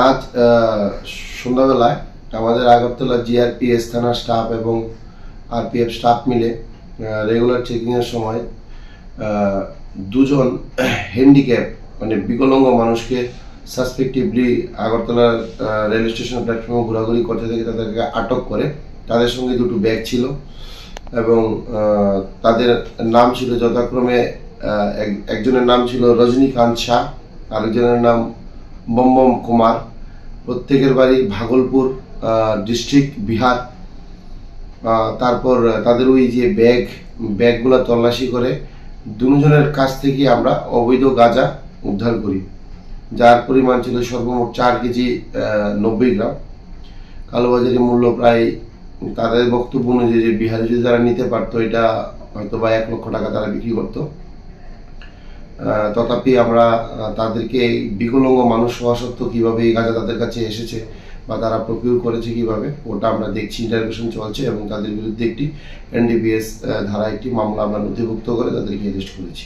আজ সন্ধ্যাবেলায় আমাদের আগরতলা জিআরপিএস থানার স্টাফ এবং আরপিএফ স্টাফ মিলে রেগুলার চেকিংয়ের সময় দুজন হ্যান্ডিক্যাপ মানে বিকলাঙ্গ মানুষকে সাসপেক্টিভলি আগরতলার রেল স্টেশন প্ল্যাটফর্মে ঘোরাঘুরি করতে থেকে তাদেরকে আটক করে। তাদের সঙ্গে দুটো ব্যাগ ছিল এবং তাদের নাম ছিল যথাক্রমে একজনের নাম ছিল রজনীকান্ত শাহ, আরেকজনের নাম বম কুমার। প্রত্যেকের বাড়ি ভাগলপুর ডিস্ট্রিক্ট, বিহার। তারপর তাদের ওই যে ব্যাগগুলো তল্লাশি করে দুজনের কাছ থেকে আমরা অবৈধ গাঁজা উদ্ধার করি, যার পরিমাণ ছিল সর্বমোট 4 কেজি 90 গ্রাম। কালোবাজারি মূল্য প্রায়, তাদের বক্তব্য অনুযায়ী যে বিহারে যদি তারা নিতে পারতো এটা হয়তো বা 1 লক্ষ টাকা তারা বিক্রি করতো। তথাপি আমরা তাদেরকে বিকলাঙ্গ মানুষ হওয়া সত্ত্বেও কীভাবে এই গাঁজা তাদের কাছে এসেছে বা তারা প্রকিউর করেছে কীভাবে, ওটা আমরা দেখছি, ইন্টারোগেশন চলছে এবং তাদের বিরুদ্ধে একটি এনডিপিএস ধারা একটি মামলা আমরা নথিভুক্ত করে তাদেরকে অ্যারেস্ট করেছি।